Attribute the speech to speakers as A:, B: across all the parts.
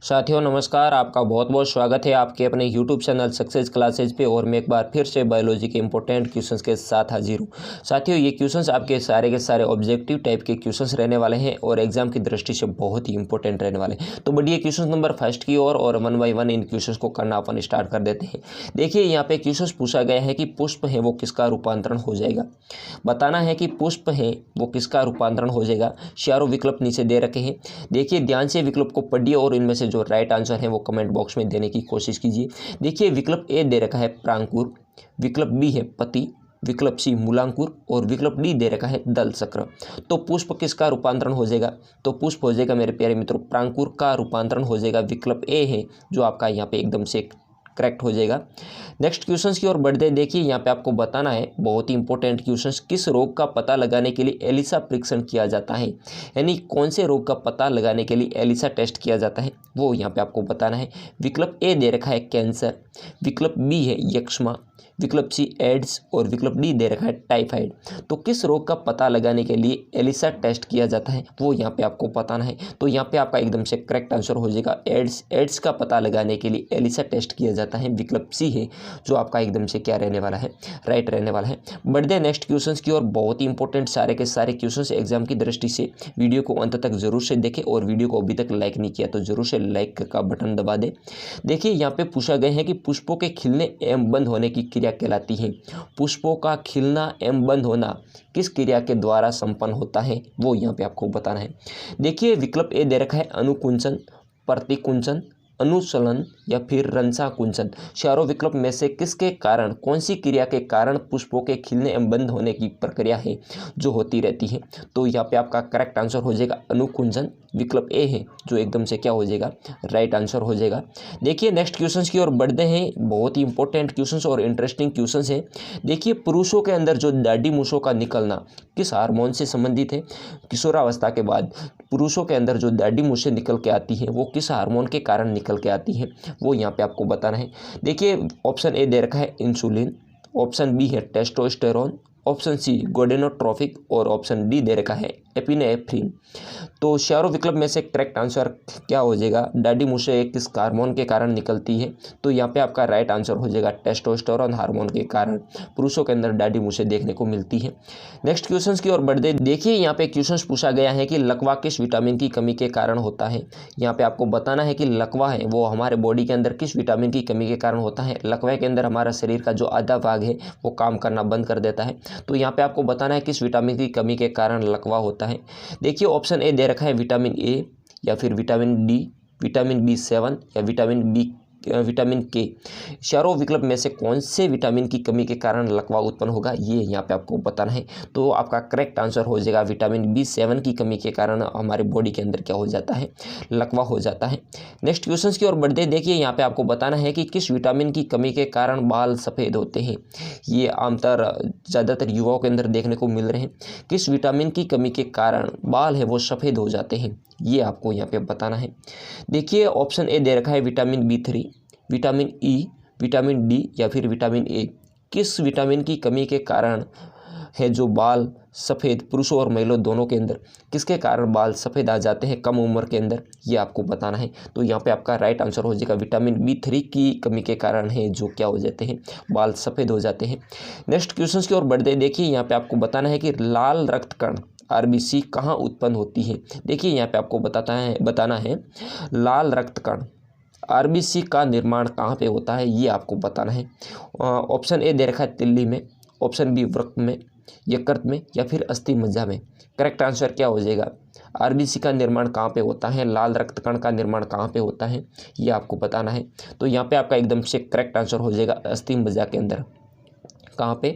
A: साथियों नमस्कार, आपका बहुत बहुत स्वागत है आपके अपने YouTube चैनल सक्सेस क्लासेज पे। और मैं एक बार फिर से बायोलॉजी के इंपॉर्टेंट क्वेश्चंस के साथ हाजिर हूँ। साथियों ये क्वेश्चंस आपके सारे के सारे ऑब्जेक्टिव टाइप के क्वेश्चंस रहने वाले हैं और एग्जाम की दृष्टि से बहुत ही इंपॉर्टेंट रहने वाले हैं। तो बढ़िए क्वेश्चन नंबर फर्स्ट की ओर और 1 बाय 1 इन क्वेश्चन को करना अपन स्टार्ट कर देते हैं। देखिए यहाँ पे क्वेश्चन पूछा गया है कि पुष्प है वो किसका रूपांतरण हो जाएगा। बताना है कि पुष्प है वो किसका रूपांतरण हो जाएगा। चारों विकल्प नीचे दे रखे हैं। देखिए ध्यान से विकल्प को पढ़िए और इनमें से जो राइट आंसर है वो कमेंट बॉक्स में देने की कोशिश कीजिए। देखिए विकल्प ए दे रखा है प्रांकुर, विकल्प बी है पति, विकल्प सी मूलांकुर और विकल्प डी दे रखा है दल चक्र। तो पुष्प किसका रूपांतरण हो जाएगा। तो पुष्प हो जाएगा मेरे प्यारे मित्रों प्रांकुर का रूपांतरण हो जाएगा। विकल्प ए है जो आपका यहाँ पे एकदम से करेक्ट हो जाएगा। नेक्स्ट क्वेश्चंस की ओर बढ़ते देखिए यहाँ पे आपको बताना है बहुत ही इंपॉर्टेंट क्वेश्चंस, किस रोग का पता लगाने के लिए एलिसा परीक्षण किया जाता है। यानी कौन से रोग का पता लगाने के लिए एलिसा टेस्ट किया जाता है वो यहाँ पे आपको बताना है। विकल्प ए दे रखा है कैंसर, विकल्प बी है यक्ष्मा, विकल्प सी एड्स और विकल्प डी दे रखा है टाइफाइड। तो किस रोग का पता लगाने के लिए एलिसा टेस्ट किया जाता है वो यहाँ पे आपको बताना है। तो यहाँ पे आपका एकदम से करेक्ट आंसर हो जाएगा एड्स का पता लगाने के लिए एलिसा टेस्ट किया जाता है। विकल्प सी है जो आपका एकदम से क्या रहने वाला है, राइट रहने वाला है। बढ़ते नेक्स्ट क्वेश्चन की ओर। बहुत ही इंपॉर्टेंट सारे के सारे क्वेश्चन एग्जाम की दृष्टि से वीडियो को अंत तक जरूर से देखें और वीडियो को अभी तक लाइक नहीं किया तो जरूर से लाइक का बटन दबा दें। देखिए यहाँ पे पूछा गया है कि पुष्पों के खिलने एवं बंद होने की क्रिया कहलाती है। पुष्पों का खिलना एवं बंद होना किस क्रिया के द्वारा संपन्न होता है वो यहाँ पे आपको बताना है। देखिए विकल्प ए दे रखा है अनुकुंचन, प्रतिकुंचन, अनुसलन या फिर रंसा कुंचन। चारों विकल्प में से किसके कारण, कौन सी क्रिया के कारण पुष्पों के खिलने एवं बंद होने की प्रक्रिया है जो होती रहती है। तो यहाँ पे आपका करेक्ट आंसर हो जाएगा अनुकुंचन। विकल्प ए है जो एकदम से क्या हो जाएगा, राइट आंसर हो जाएगा। देखिए नेक्स्ट क्वेश्चंस की ओर बढ़ते हैं। बहुत ही इंपॉर्टेंट क्वेश्चंस और इंटरेस्टिंग क्वेश्चंस है। देखिए पुरुषों के अंदर जो दाढ़ी मूछों का निकलना किस हार्मोन से संबंधित है। किशोरावस्था के बाद पुरुषों के अंदर जो दाढ़ी मूछें निकल के आती हैं वो किस हार्मोन के कारण निकल के आती है वो यहाँ पे आपको बताना है। देखिए ऑप्शन ए दे रखा है इंसुलिन, ऑप्शन बी है टेस्टोस्टेरोन, ऑप्शन सी गोडेनोट्रोफिक और ऑप्शन डी दे रखा है एपिनेफ्रिन। तो चारों विकल्प में से करेक्ट आंसर क्या हो जाएगा, दाढ़ी मूछें किस हार्मोन के कारण निकलती है। तो यहाँ पे आपका राइट आंसर हो जाएगा टेस्टोस्टेरोन हार्मोन के कारण पुरुषों के अंदर दाढ़ी मूछें देखने को मिलती है। नेक्स्ट क्वेश्चंस की ओर बढ़ते देखिए यहाँ पे क्वेश्चंस पूछा गया है कि लकवा किस विटामिन की कमी के कारण होता है। यहाँ पे आपको बताना है कि लकवा है वो हमारे बॉडी के अंदर किस विटामिन की कमी के कारण होता है। लकवा के अंदर हमारा शरीर का जो आधा भाग है वो काम करना बंद कर देता है। तो यहाँ पे आपको बताना है किस विटामिन की कमी के कारण लकवा होता है। देखिए ऑप्शन ए दे रखा है विटामिन ए या फिर विटामिन डी, विटामिन B7 या विटामिन के। चारों विकल्प में से कौन से विटामिन की कमी के कारण लकवा उत्पन्न होगा ये यहाँ पे आपको बताना है। तो आपका करेक्ट आंसर हो जाएगा विटामिन B7 की कमी के कारण हमारे बॉडी के अंदर क्या हो जाता है, लकवा हो जाता है। नेक्स्ट क्वेश्चंस की ओर बढ़ते देखिए यहाँ पे आपको बताना है कि किस विटामिन की कमी के कारण बाल सफ़ेद होते हैं। ये आमतौर ज़्यादातर युवाओं के अंदर देखने को मिल रहे हैं। किस विटामिन की कमी के कारण बाल है वो सफ़ेद हो जाते हैं ये आपको यहाँ पे बताना है। देखिए ऑप्शन ए दे रखा है vitamin B3, vitamin E, vitamin D या फिर विटामिन ए। किस विटामिन की कमी के कारण है जो बाल सफ़ेद पुरुषों और महिलाओं दोनों के अंदर किसके कारण बाल सफ़ेद आ जाते हैं कम उम्र के अंदर ये आपको बताना है। तो यहाँ पे आपका राइट आंसर हो जाएगा विटामिन B3 की कमी के कारण है जो क्या हो जाते हैं, बाल सफ़ेद हो जाते हैं। नेक्स्ट क्वेश्चन की ओर बढ़ते देखिए यहाँ पे आपको बताना है कि लाल रक्त कण RBC कहाँ उत्पन्न होती है। देखिए यहाँ पे आपको बताना है लाल रक्त कण RBC का निर्माण कहाँ पे होता है ये आपको बताना है। ऑप्शन ए दे रखा है तिल्ली में, ऑप्शन बी वृक्क में, यकृत में या फिर अस्थि मज्जा में। करेक्ट आंसर क्या हो जाएगा, RBC का निर्माण कहाँ पे होता है, लाल रक्त कण का निर्माण कहाँ पे होता है ये आपको बताना है। तो यहाँ पे आपका एकदम से करेक्ट आंसर हो जाएगा अस्थि मज्जा के अंदर। कहाँ पे,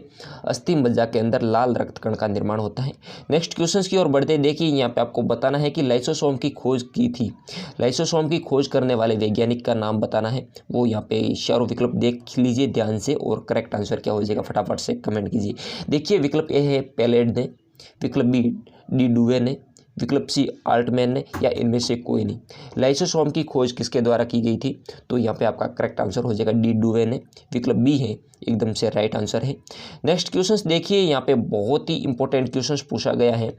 A: अस्थि मज्जा के अंदर लाल रक्त कण का निर्माण होता है। नेक्स्ट क्वेश्चंस की ओर बढ़ते देखिए यहाँ पे आपको बताना है कि लाइसोसोम की खोज की थी। लाइसोसोम की खोज करने वाले वैज्ञानिक का नाम बताना है। वो यहाँ पे चारों विकल्प देख लीजिए ध्यान से और करेक्ट आंसर क्या हो जाएगा फटाफट से कमेंट कीजिए। देखिए विकल्प ए है पैलेड ने, विकल्प बी डी डुवे ने, विकल्प सी आल्टमैन ने, या इनमें से कोई नहीं। लाइसोसोम की खोज किसके द्वारा की गई थी? तो यहाँ पे आपका करेक्ट आंसर हो जाएगा डी डुवे ने। विकल्प बी है एकदम से राइट आंसर है। नेक्स्ट क्वेश्चंस देखिए, यहाँ पे बहुत ही इंपॉर्टेंट क्वेश्चंस पूछा गया है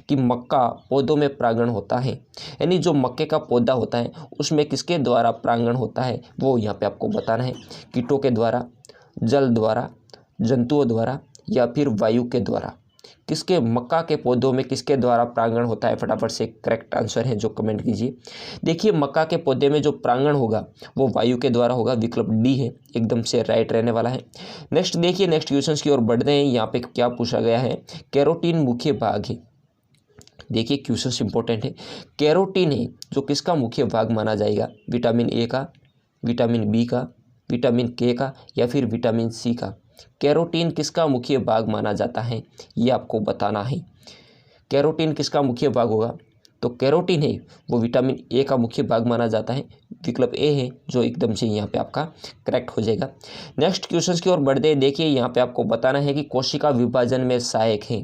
A: कि मक्का पौधों में परागण होता है, यानी जो मक्के का पौधा होता है उसमें किसके द्वारा परागण होता है, वो यहाँ पे आपको बताना है। कीटों के द्वारा, जल द्वारा, जंतुओं द्वारा, या फिर वायु के द्वारा। किसके मक्का के पौधों में किसके द्वारा परागण होता है? फटाफट से करेक्ट आंसर है जो कमेंट कीजिए। देखिए, मक्का के पौधे में जो परागण होगा वो वायु के द्वारा होगा। विकल्प डी है एकदम से राइट रहने वाला है। नेक्स्ट देखिए, नेक्स्ट क्वेश्चन की ओर बढ़ते हैं। यहाँ पे क्या पूछा गया है? कैरोटीन मुख्य भाग है। देखिए क्वेश्चन इंपॉर्टेंट है। कैरोटीन है जो किसका मुख्य भाग माना जाएगा? विटामिन ए का, विटामिन बी का, विटामिन के का, या फिर विटामिन सी का। कैरोटीन किसका मुख्य भाग माना जाता है, ये आपको बताना है। कैरोटीन किसका मुख्य भाग होगा? तो कैरोटीन है वो विटामिन ए का मुख्य भाग माना जाता है। विकल्प ए है जो एकदम से यहाँ पे आपका करेक्ट हो जाएगा। नेक्स्ट क्वेश्चन की ओर बढ़ते हैं। देखिए, यहाँ पे आपको बताना है कि कोशिका विभाजन में सहायक है।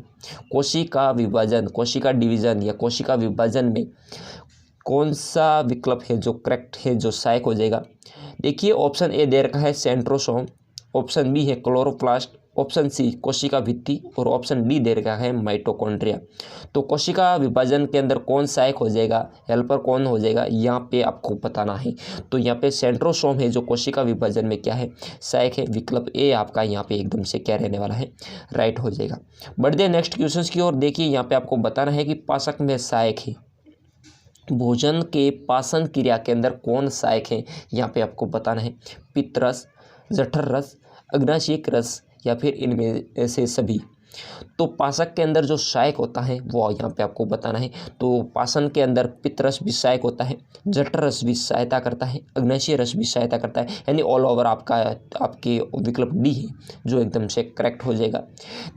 A: कोशिका विभाजन, कोशिका डिवीजन या कोशिका विभाजन में कौन सा विकल्प है जो करेक्ट है, जो सहायक हो जाएगा? देखिए, ऑप्शन ए दे रखा है सेंट्रोसोम, ऑप्शन बी है क्लोरोप्लास्ट, ऑप्शन सी कोशिका भित्ति, और ऑप्शन डी दे रखा है माइटोकॉन्ड्रिया। तो कोशिका विभाजन के अंदर कौन सहायक हो जाएगा, हेल्पर कौन हो जाएगा, यहाँ पे आपको बताना है। तो यहाँ पे सेंट्रोसोम है जो कोशिका विभाजन में क्या है, सहायक है। विकल्प ए आपका यहाँ पे एकदम से क्या रहने वाला है, राइट हो जाएगा। बढ़ते नेक्स्ट क्वेश्चन की ओर। देखिए, यहाँ पे आपको बताना है कि पाचक में सहायक है। भोजन के पाचन क्रिया के अंदर कौन सहायक है, यहाँ पे आपको बताना है। पित्तरस, जठर रस, अग्नाशयिक रस, या फिर इनमें से सभी। तो पाचक के अंदर जो सहायक होता है वो यहाँ पे आपको बताना है। तो पाचन के अंदर पित्तरस भी सहायक होता है, जठर रस भी सहायता करता है, अग्नाशयी रस भी सहायता करता है, यानी ऑल ओवर आपके विकल्प डी है जो एकदम से करेक्ट हो जाएगा।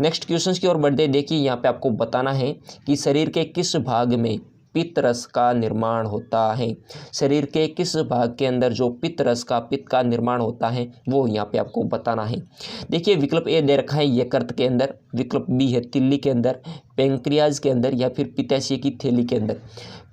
A: नेक्स्ट क्वेश्चन की ओर बढ़ते देखिए, यहाँ पे आपको बताना है कि शरीर के किस भाग में पित्त रस का निर्माण होता है। शरीर के किस भाग के अंदर जो पित्त रस का, पित्त का निर्माण होता है वो यहाँ पे आपको बताना है। देखिए, विकल्प ए दे रखा है यकृत के अंदर, विकल्प बी है तिल्ली के अंदर, पेंक्रियाज के अंदर, या फिर पित्ताशय की थैली के अंदर।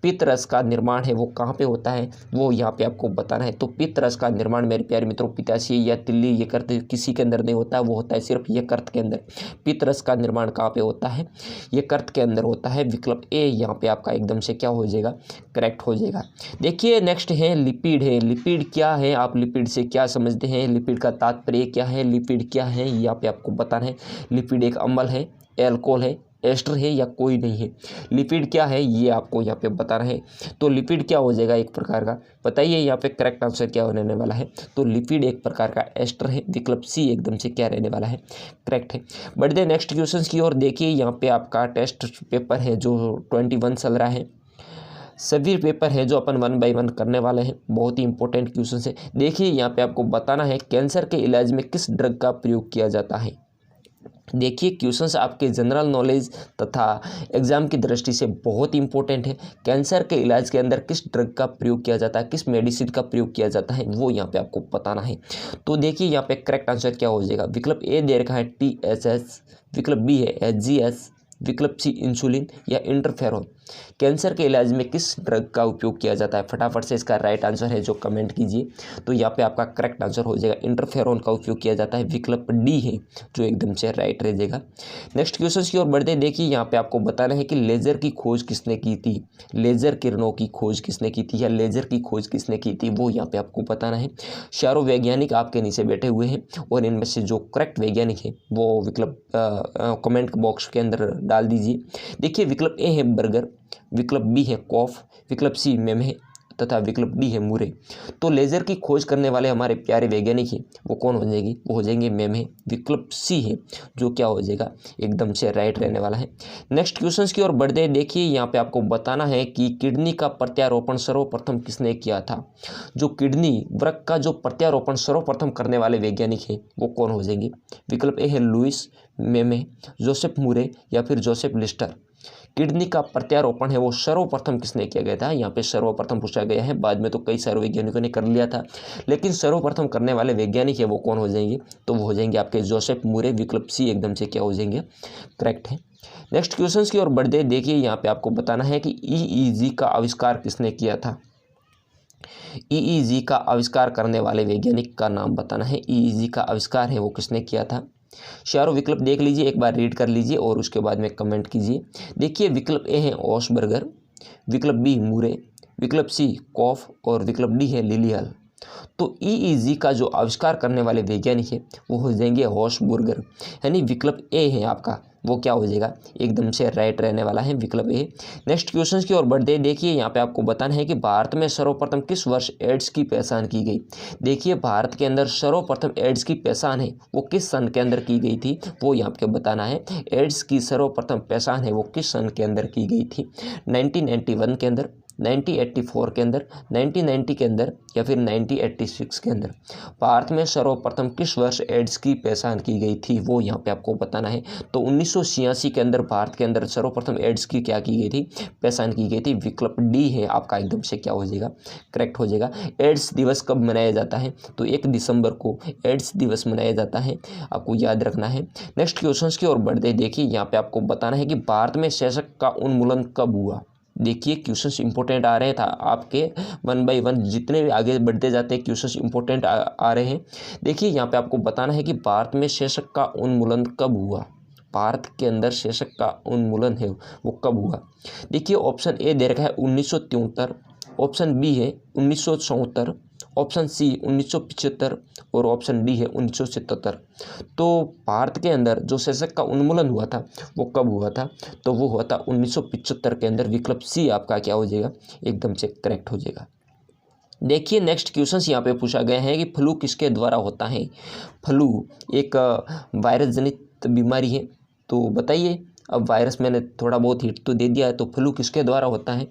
A: पित्त रस का निर्माण है वो कहाँ पे होता है, वो यहाँ पे आपको बताना है। तो पित्त रस का निर्माण मेरे प्यारे मित्रों पित्ताशय या तिल्ली, यकृत किसी के अंदर नहीं होता है, वो होता है सिर्फ यकृत के अंदर। पित्त रस का निर्माण कहाँ पे होता है, यकृत के अंदर होता है। विकल्प ए यहाँ पे आपका एकदम से क्या हो जाएगा, करेक्ट हो जाएगा। देखिए, नेक्स्ट है लिपिड है। लिपिड क्या है, आप लिपिड से क्या समझते हैं, लिपिड का तात्पर्य क्या है, लिपिड क्या है, यहाँ पे आपको बताना है। लिपिड एक अम्ल है, एल्कोहल है, एस्टर है, या कोई नहीं है। लिपिड क्या है ये आपको यहाँ पे बताना है। तो लिपिड क्या हो जाएगा, एक प्रकार का, बताइए यहाँ पे करेक्ट आंसर क्या होने वाला है। तो लिपिड एक प्रकार का एस्टर है। विकल्प सी एकदम से क्या रहने वाला है, करेक्ट है। बढ़ते नेक्स्ट क्वेश्चन की ओर। देखिए, यहाँ पे आपका टेस्ट पेपर है जो 21 चल रहा है। सभी पेपर है जो अपन 1 बाय 1 करने वाले हैं। बहुत ही इंपॉर्टेंट क्वेश्चन है। देखिए, यहाँ पे आपको बताना है कैंसर के इलाज में किस ड्रग का प्रयोग किया जाता है। देखिए, क्वेश्चंस आपके जनरल नॉलेज तथा एग्जाम की दृष्टि से बहुत इंपॉर्टेंट है। कैंसर के इलाज के अंदर किस ड्रग का प्रयोग किया जाता है, किस मेडिसिन का प्रयोग किया जाता है, वो यहाँ पे आपको बताना है। तो देखिए, यहाँ पे करेक्ट आंसर क्या हो जाएगा। विकल्प ए दे रखा है TSS, विकल्प बी है HGS, विकल्प सी इंसुलिन, या इंटरफेरोन। कैंसर के इलाज में किस ड्रग का उपयोग किया जाता है, फटाफट से इसका राइट आंसर है जो कमेंट कीजिए। तो यहाँ पे आपका करेक्ट आंसर हो जाएगा इंटरफेरोन का उपयोग किया जाता है। विकल्प डी है जो एकदम से राइट रह जाएगा। नेक्स्ट क्वेश्चन की ओर बढ़ते देखिए, यहाँ पे आपको बताना है कि लेजर की खोज किसने की थी। लेजर किरणों की खोज किसने की थी, या लेजर की खोज किसने की थी, वो यहाँ पे आपको बताना है। चारों वैज्ञानिक आपके नीचे बैठे हुए हैं और इनमें से जो करेक्ट वैज्ञानिक है वो विकल्प कमेंट बॉक्स के अंदर डाल दीजिए। देखिए, विकल्प ए है बर्गर, विकल्प बी है कॉफ, विकल्प सी मेमहे, तथा विकल्प डी है मुरे। तो लेजर की खोज करने वाले हमारे प्यारे वैज्ञानिक हैं वो कौन हो जाएगी, वो हो जाएंगे मेमहे। विकल्प सी है जो क्या हो जाएगा, एकदम से राइट रहने वाला है। नेक्स्ट क्वेश्चन की ओर बढ़ते देखिए, यहाँ पे आपको बताना है कि किडनी का प्रत्यारोपण सर्वप्रथम किसने किया था। जो किडनी वृक्क का जो प्रत्यारोपण सर्वप्रथम करने वाले वैज्ञानिक है वो कौन हो जाएंगे। विकल्प ए है लुइस मेमहे, जोसेफ मुरे, या फिर जोसेफ लिस्टर। किडनी का प्रत्यारोपण है वो सर्वप्रथम किसने किया गया था, यहाँ पे सर्वप्रथम पूछा गया है। बाद में तो कई सारे वैज्ञानिकों ने कर लिया था, लेकिन सर्वप्रथम करने वाले वैज्ञानिक है वो कौन हो जाएंगे, तो वो हो जाएंगे आपके जोसेफ मुरे। विकल्प सी एकदम से क्या हो जाएंगे, करेक्ट है। नेक्स्ट क्वेश्चन की ओर बढ़ते देखिए, यहाँ पे आपको बताना है कि ईईजी का आविष्कार किसने किया था। ईईजी का आविष्कार करने वाले वैज्ञानिक का नाम बताना है। ईईजी का आविष्कार है वो किसने किया था। चारों विकल्प देख लीजिए, एक बार रीड कर लीजिए और उसके बाद में कमेंट कीजिए। देखिए विकल्प ए है ओसबर्गर, विकल्प बी मूरे, विकल्प सी कॉफ और विकल्प डी है लिलियल। तो ईईजी का जो आविष्कार करने वाले वैज्ञानिक है वो हो जाएंगे होसबर्गर, यानी विकल्प ए है आपका वो क्या हो जाएगा, एकदम से राइट रहने वाला है विकल्प ए। नेक्स्ट क्वेश्चन की ओर बढ़ते देखिए, यहाँ पे आपको बताना है कि भारत में सर्वप्रथम किस वर्ष एड्स की पहचान की गई। देखिए भारत के अंदर सर्वप्रथम एड्स की पहचान है वो किस सन के अंदर की गई थी, वो यहाँ पे बताना है। एड्स की सर्वप्रथम पहचान है वो किस सन के अंदर की गई थी। 1991 के अंदर, 1984 के अंदर, 1990 के अंदर या फिर 1986 के अंदर। भारत में सर्वप्रथम किस वर्ष एड्स की पहचान की गई थी वो यहाँ पे आपको बताना है। तो 1986 के अंदर भारत के अंदर सर्वप्रथम एड्स की क्या की गई थी, पहचान की गई थी। विकल्प डी है आपका एकदम से क्या हो जाएगा, करेक्ट हो जाएगा। एड्स दिवस कब मनाया जाता है, तो 1 दिसंबर को एड्स दिवस मनाया जाता है, आपको याद रखना है। नेक्स्ट क्वेश्चन की ओर बढ़ते देखिए, यहाँ पे आपको बताना है कि भारत में शीर्षक का उन्मूलन कब हुआ। देखिए क्वेश्चंस इंपॉर्टेंट आ रहे था आपके 1 बाय 1, जितने भी आगे बढ़ते जाते हैं क्वेश्चंस इंपॉर्टेंट आ रहे हैं। देखिए यहाँ पे आपको बताना है कि भारत में शीर्षक का उन्मूलन कब हुआ। भारत के अंदर शीर्षक का उन्मूलन है वो कब हुआ। देखिए ऑप्शन ए दे रखा है 1973, ऑप्शन बी है 1974, ऑप्शन सी 1975 और ऑप्शन डी है 1977। तो भारत के अंदर जो शीर्षक का उन्मूलन हुआ था वो कब हुआ था, तो वो हुआ था 1975 के अंदर। विकल्प सी आपका क्या हो जाएगा, एकदम से करेक्ट हो जाएगा। देखिए नेक्स्ट क्वेश्चन यहाँ पे पूछा गया है कि फ्लू किसके द्वारा होता है। फ्लू एक वायरस जनित बीमारी है, तो बताइए। अब वायरस मैंने थोड़ा बहुत हिट तो दे दिया है, तो फ्लू किसके द्वारा होता है,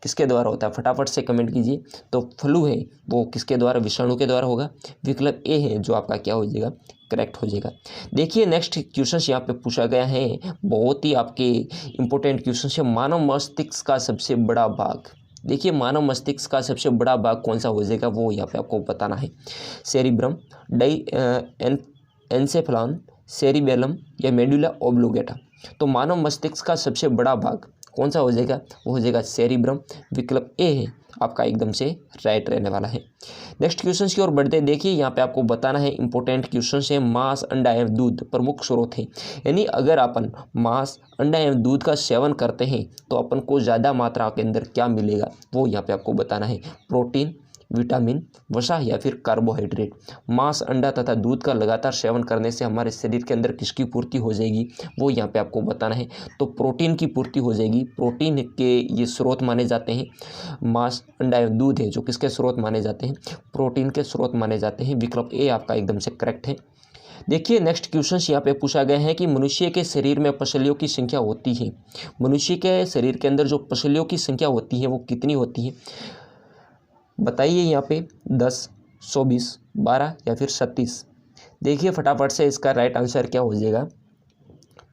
A: किसके द्वारा होता है, फटाफट से कमेंट कीजिए। तो फ्लू है वो किसके द्वारा, विषाणु के द्वारा होगा। विकल्प ए है जो आपका क्या हो जाएगा, करेक्ट हो जाएगा। देखिए नेक्स्ट क्वेश्चन यहाँ पे पूछा गया है, बहुत ही आपके इंपॉर्टेंट क्वेश्चन है। मानव मस्तिष्क का सबसे बड़ा भाग। देखिए मानव मस्तिष्क का सबसे बड़ा भाग कौन सा हो जाएगा, वो यहाँ पे आपको बताना है। सेरिब्रम, एनसेफेलॉन, सेरिबेलम या मेडुला ओब्लोगेटा। तो मानव मस्तिष्क का सबसे बड़ा भाग कौन सा हो जाएगा, वो हो जाएगा सेरिब्रम। विकल्प ए है आपका एकदम से राइट रहने वाला है। नेक्स्ट क्वेश्चन की ओर बढ़ते देखिए, यहाँ पे आपको बताना है इंपॉर्टेंट क्वेश्चन है। मांस, अंडा एवं दूध प्रमुख स्रोत है, यानी अगर अपन मांस, अंडा एवं दूध का सेवन करते हैं तो अपन को ज़्यादा मात्रा के अंदर क्या मिलेगा, वो यहाँ पे आपको बताना है। प्रोटीन, विटामिन, वसा या फिर कार्बोहाइड्रेट। मांस, अंडा तथा दूध का लगातार सेवन करने से हमारे शरीर के अंदर किसकी पूर्ति हो जाएगी, वो यहाँ पे आपको बताना है। तो प्रोटीन की पूर्ति हो जाएगी। प्रोटीन के ये स्रोत माने जाते हैं। मांस, अंडा एवं दूध है जो किसके स्रोत माने जाते हैं, प्रोटीन के स्रोत माने जाते हैं। विकल्प ए आपका एकदम से करेक्ट है। देखिए नेक्स्ट क्वेश्चन यहाँ पे पूछा गया है कि मनुष्य के शरीर में पसलियों की संख्या होती है। मनुष्य के शरीर के अंदर जो पसलियों की संख्या होती है वो कितनी होती है, बताइए यहाँ पे। 10, 24, 12 या फिर 36। देखिए फटाफट से इसका राइट आंसर क्या हो जाएगा,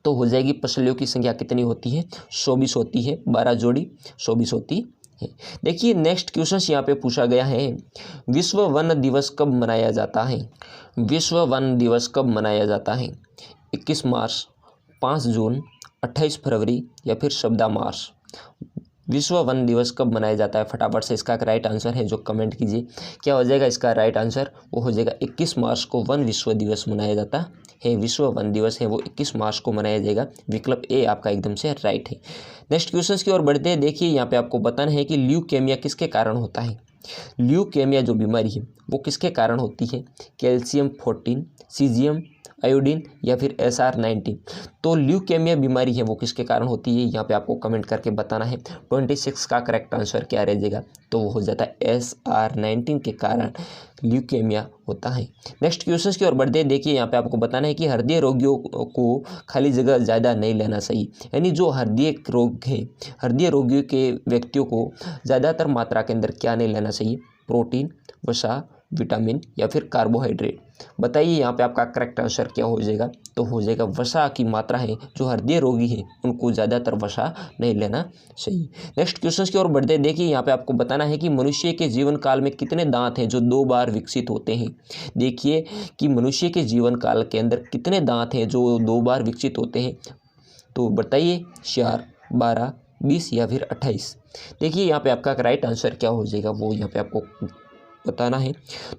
A: तो हो जाएगी पसलियों की संख्या कितनी होती है, 24 होती है। 12 जोड़ी 24 होती है। देखिए नेक्स्ट क्वेश्चन यहाँ पे पूछा गया है, विश्व वन दिवस कब मनाया जाता है। विश्व वन दिवस कब मनाया जाता है, 21 मार्च, 5 जून, 28 फरवरी या फिर 14 मार्च। विश्व वन दिवस कब मनाया जाता है, फटाफट से इसका राइट आंसर है जो कमेंट कीजिए। क्या हो जाएगा इसका राइट आंसर, वो हो जाएगा 21 मार्च को वन विश्व दिवस मनाया जाता है। विश्व वन दिवस है वो 21 मार्च को मनाया जाएगा। विकल्प ए आपका एकदम से राइट है। नेक्स्ट क्वेश्चन की ओर बढ़ते हैं। देखिए यहाँ पे आपको बताना है कि ल्यूकेमिया किसके कारण होता है। ल्यूकेमिया जो बीमारी है वो किसके कारण होती है, कैल्शियम 14, सीजियम, आयोडीन या फिर SR19। तो ल्यूकेमिया बीमारी है वो किसके कारण होती है, यहाँ पे आपको कमेंट करके बताना है। 26 का करेक्ट आंसर क्या रह जाएगा, तो वो हो जाता है SR19 के कारण ल्यूकेमिया होता है। नेक्स्ट क्वेश्चन की ओर बढ़ते देखिए, यहाँ पे आपको बताना है कि हृदय रोगियों को खाली जगह ज़्यादा नहीं लेना चाहिए, यानी जो हृदय रोग है, हृदय रोगियों के व्यक्तियों को ज़्यादातर मात्रा के अंदर क्या नहीं लेना चाहिए, प्रोटीन, वसा, विटामिन या फिर कार्बोहाइड्रेट। बताइए यहाँ पे आपका करेक्ट आंसर क्या हो जाएगा, तो हो जाएगा वसा की मात्रा है, जो हृदय रोगी है उनको ज़्यादातर वसा नहीं लेना चाहिए। नेक्स्ट क्वेश्चन की ओर बढ़ते देखिए, यहाँ पे आपको बताना है कि मनुष्य के जीवन काल में कितने दांत हैं जो 2 बार विकसित होते हैं। देखिए कि मनुष्य के जीवन काल के अंदर कितने दांत हैं जो 2 बार विकसित होते हैं। तो बताइए 4, 12, 20 या फिर 28। देखिए यहाँ पे आपका राइट आंसर क्या हो जाएगा वो यहाँ पे आपको बताना है।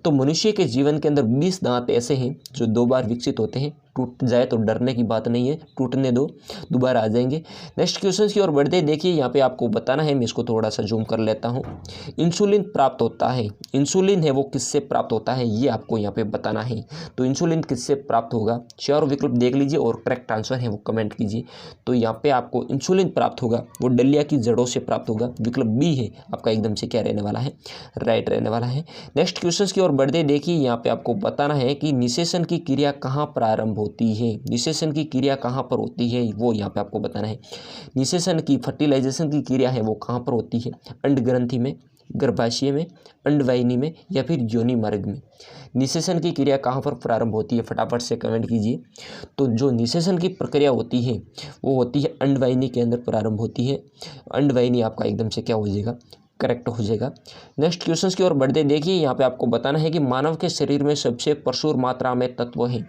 A: तो मनुष्य के जीवन के अंदर 20 दांत ऐसे हैं जो 2 बार विकसित होते हैं। टूट जाए तो डरने की बात नहीं है, टूटने दो, दोबारा आ जाएंगे। नेक्स्ट क्वेश्चन की ओर बढ़ते देखिए यहाँ पे आपको बताना है, मैं इसको थोड़ा सा जूम कर लेता हूँ। इंसुलिन प्राप्त होता है, इंसुलिन है वो किससे प्राप्त होता है ये आपको यहाँ पे बताना है। तो इंसुलिन किससे प्राप्त होगा, चारों विकल्प देख लीजिए और करेक्ट आंसर है वो कमेंट कीजिए। तो यहाँ पे आपको इंसुलिन प्राप्त होगा वो डलिया की जड़ों से प्राप्त होगा। विकल्प बी है आपका एकदम से क्या रहने वाला है, राइट रहने वाला है। नेक्स्ट क्वेश्चन की ओर बढ़ते देखिए यहाँ पे आपको बताना है कि निषेचन की क्रिया कहाँ प्रारंभ होती है। निषेचन की क्रिया कहाँ पर होती है वो यहाँ पे आपको बताना है। निषेचन की फर्टिलाइजेशन की क्रिया है वो कहाँ पर होती है, अंड ग्रंथि में, गर्भाशय में, अंडवाहिनी में या फिर योनि मार्ग में। निषेचन की क्रिया कहाँ पर प्रारंभ होती है फटाफट से कमेंट कीजिए। तो जो निषेचन की प्रक्रिया होती है वो होती है अंडवाहिनी के अंदर प्रारंभ होती है। अंडवाहिनी आपका एकदम से क्या हो जाएगा, करेक्ट हो जाएगा। नेक्स्ट क्वेश्चन की ओर बढ़ते देखिए यहाँ पे आपको बताना है कि मानव के शरीर में सबसे प्रचुर मात्रा में तत्व है।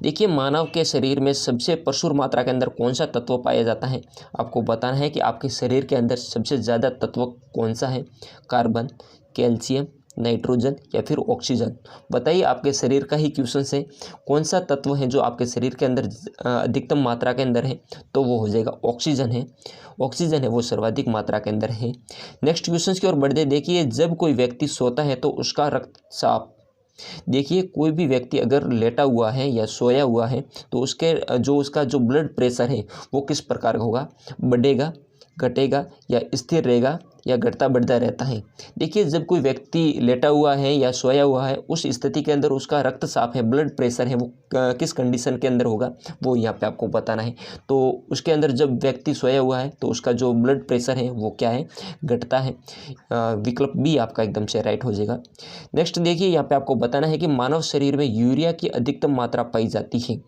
A: देखिए मानव के शरीर में सबसे प्रचुर मात्रा के अंदर कौन सा तत्व पाया जाता है, आपको बताना है कि आपके शरीर के अंदर सबसे ज़्यादा तत्व कौन सा है, कार्बन, कैल्शियम, नाइट्रोजन या फिर ऑक्सीजन। बताइए आपके शरीर का ही क्वेश्चन है, कौन सा तत्व है जो आपके शरीर के अंदर अधिकतम मात्रा के अंदर है, तो वो हो जाएगा ऑक्सीजन है। ऑक्सीजन है वो सर्वाधिक मात्रा के अंदर है। नेक्स्ट क्वेश्चन की ओर बढ़ते देखिए, जब कोई व्यक्ति सोता है तो उसका रक्तचाप, देखिए कोई भी व्यक्ति अगर लेटा हुआ है या सोया हुआ है तो उसका जो ब्लड प्रेशर है वो किस प्रकार का होगा, बढ़ेगा, घटेगा या स्थिर रहेगा या घटता बढ़ता रहता है। देखिए जब कोई व्यक्ति लेटा हुआ है या सोया हुआ है उस स्थिति के अंदर उसका रक्तचाप है, ब्लड प्रेशर है वो किस कंडीशन के अंदर होगा वो यहाँ पे आपको बताना है। तो उसके अंदर जब व्यक्ति सोया हुआ है तो उसका जो ब्लड प्रेशर है वो क्या है, घटता है। विकल्प बी आपका एकदम से राइट हो जाएगा। नेक्स्ट देखिए यहाँ पे आपको बताना है कि मानव शरीर में यूरिया की अधिकतम मात्रा पाई जाती है।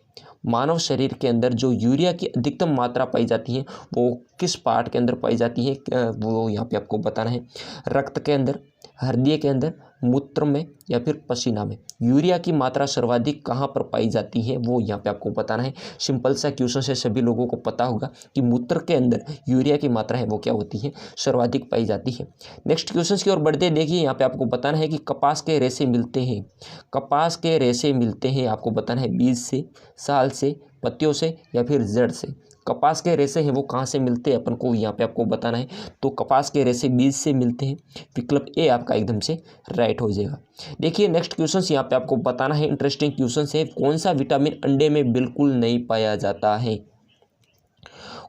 A: मानव शरीर के अंदर जो यूरिया की अधिकतम मात्रा पाई जाती है वो किस पार्ट के अंदर पाई जाती है, वो यहाँ पे आपको बताना है। रक्त के अंदर, हृदय के अंदर, मूत्र में या फिर पसीना में। यूरिया की मात्रा सर्वाधिक कहाँ पर पाई जाती है वो यहाँ पे आपको बताना है। सिंपल सा क्वेश्चन है, सभी लोगों को पता होगा कि मूत्र के अंदर यूरिया की मात्रा है वो क्या होती है, सर्वाधिक पाई जाती है। नेक्स्ट क्वेश्चन की ओर बढ़ते देखिए यहाँ पे आपको बताना है कि कपास के रेशे मिलते हैं। कपास के रेशे मिलते हैं आपको बताना है बीज से, साल से, पत्तियों से या फिर जड़ से। कपास के रेशे हैं वो कहाँ से मिलते हैं अपन को यहाँ पे आपको बताना है। तो कपास के रेशे बीज से मिलते हैं। विकल्प ए आपका एकदम से राइट हो जाएगा। देखिए नेक्स्ट क्वेश्चन यहाँ पे आपको बताना है, इंटरेस्टिंग क्वेश्चन है, कौन सा विटामिन अंडे में बिल्कुल नहीं पाया जाता है।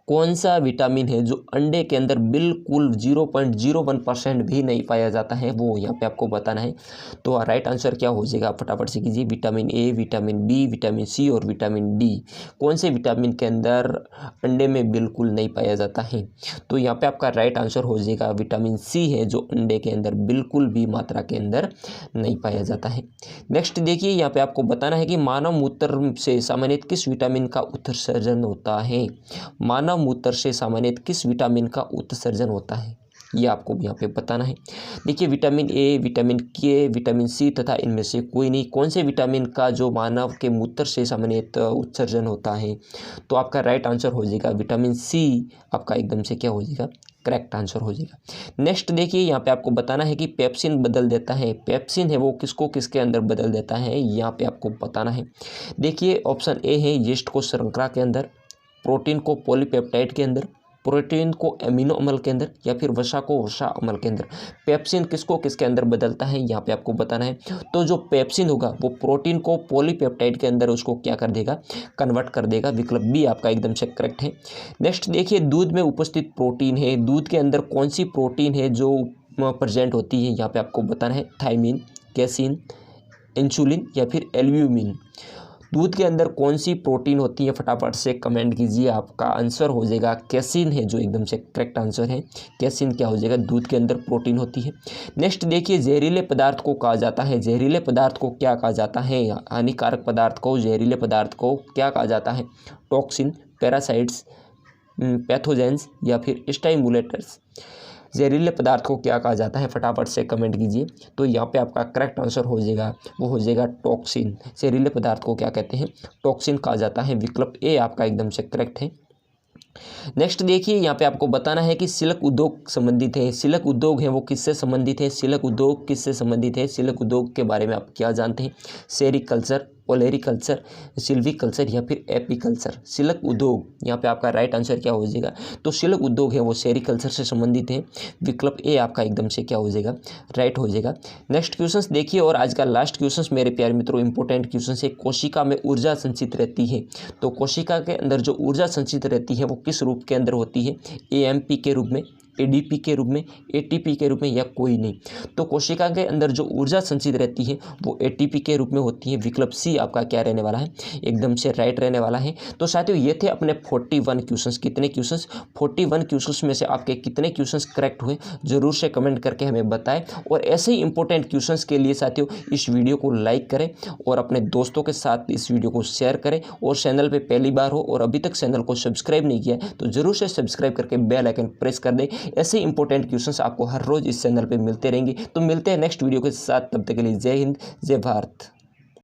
A: कौन सा विटामिन है जो अंडे के अंदर बिल्कुल 0.01% भी नहीं पाया जाता है वो यहाँ पे आपको बताना है। तो राइट आंसर क्या हो जाएगा आप फटाफट से कीजिए। Vitamin A, vitamin B, vitamin C और विटामिन डी। कौन से विटामिन के अंदर अंडे में बिल्कुल नहीं पाया जाता है, तो यहाँ पे आपका राइट आंसर हो जाएगा विटामिन सी है जो अंडे के अंदर बिल्कुल भी मात्रा के अंदर नहीं पाया जाता है। नेक्स्ट देखिए यहाँ पे आपको बताना है कि मानव मूत्र से सामान्यतः किस विटामिन का उत्सर्जन होता है। मानव मूत्र से सामान्यतः किस विटामिन का उत्सर्जन होता है ये आपको यहाँ पे बताना है। देखिए विटामिन ए, विटामिन के, विटामिन सी तथा इनमें से कोई नहीं। कौन से विटामिन का जो मानव के मूत्र से सामान्यतः उत्सर्जन होता है, तो आपका राइट आंसर हो जाएगा विटामिन सी आपका एकदम से क्या हो जाएगा, करेक्ट आंसर हो जाएगा। नेक्स्ट देखिए यहाँ पे आपको बताना है कि पेप्सिन बदल देता है। पेप्सिन है वो किसको किसके अंदर बदल देता है यहाँ पे आपको बताना है। देखिए ऑप्शन ए है यीस्ट को श्रृंखला के अंदर, प्रोटीन को पॉलीपेप्टाइड के अंदर, प्रोटीन को एमिनो अम्ल के अंदर या फिर वसा को वसा अम्ल के अंदर। पेप्सिन किसको किसके अंदर बदलता है यहाँ पे आपको बताना है। तो जो पेप्सिन होगा वो प्रोटीन को पॉलीपेप्टाइड के अंदर उसको क्या कर देगा, कन्वर्ट कर देगा। विकल्प बी आपका एकदम से करेक्ट है। नेक्स्ट देखिए दूध में उपस्थित प्रोटीन है, दूध के अंदर कौन सी प्रोटीन है जो प्रेजेंट होती है यहाँ पे आपको बताना है। थायमिन, कैसीन, इंसुलिन या फिर एल्ब्यूमिन। दूध के अंदर कौन सी प्रोटीन होती है फटाफट से कमेंट कीजिए। आपका आंसर हो जाएगा कैसीन है जो एकदम से करेक्ट आंसर है। कैसीन क्या हो जाएगा, दूध के अंदर प्रोटीन होती है। नेक्स्ट देखिए जहरीले पदार्थ को कहा जाता है, जहरीले पदार्थ को क्या कहा जाता है, हानिकारक पदार्थ को, जहरीले पदार्थ को क्या कहा जाता है। टॉक्सिन, पैरासाइट्स, पैथोजेंस या फिर स्टिमुलेटर्स। जहरीले पदार्थ को क्या कहा जाता है, फटाफट से कमेंट कीजिए। तो यहाँ पे आपका करेक्ट आंसर हो जाएगा, वो हो जाएगा टॉक्सिन। जहरीले पदार्थ को क्या कहते हैं, टॉक्सिन कहा जाता है। विकल्प ए आपका एकदम से करेक्ट है। नेक्स्ट देखिए, यहाँ पे आपको बताना है कि सिल्क उद्योग संबंधित है। सिल्क उद्योग है वो किससे संबंधित है, सिल्क उद्योग किससे संबंधित है, सिल्क उद्योग के बारे में आप क्या जानते हैं। सेरीकल्चर, ओलेरीकल्चर, सिल्वीकल्चर या फिर एपीकल्चर। सिल्क उद्योग, यहाँ पे आपका राइट आंसर क्या हो जाएगा, तो सिल्क उद्योग है वो सेरीकल्चर से संबंधित है। विकल्प ए आपका एकदम से क्या हो जाएगा, राइट हो जाएगा। नेक्स्ट क्वेश्चन देखिए, और आज का लास्ट क्वेश्चन मेरे प्यारे मित्रों इंपॉर्टेंट क्वेश्चन है। कोशिका में ऊर्जा संचित रहती है, तो कोशिका के अंदर जो ऊर्जा संचित रहती है वो किस रूप के अंदर होती है, एएमपी के रूप में, एडीपी के रूप में, एटीपी के रूप में या कोई नहीं। तो कोशिका के अंदर जो ऊर्जा संचित रहती है वो एटीपी के रूप में होती है। विकल्प सी आपका क्या रहने वाला है, एकदम से राइट रहने वाला है। तो साथियों ये थे अपने 41 क्वेश्चंस। कितने क्वेश्चंस, 41 क्वेश्चंस में से आपके कितने क्वेश्चंस करेक्ट हुए जरूर से कमेंट करके हमें बताएं। और ऐसे ही इंपॉर्टेंट क्वेश्चंस के लिए साथियों इस वीडियो को लाइक करें और अपने दोस्तों के साथ इस वीडियो को शेयर करें। और चैनल पर पहली बार हो और अभी तक चैनल को सब्सक्राइब नहीं किया तो जरूर से सब्सक्राइब करके बेल आइकन प्रेस कर दें। ऐसे इंपॉर्टेंट क्वेश्चंस आपको हर रोज इस चैनल पे मिलते रहेंगे। तो मिलते हैं नेक्स्ट वीडियो के साथ, तब तक के लिए जय हिंद, जय भारत।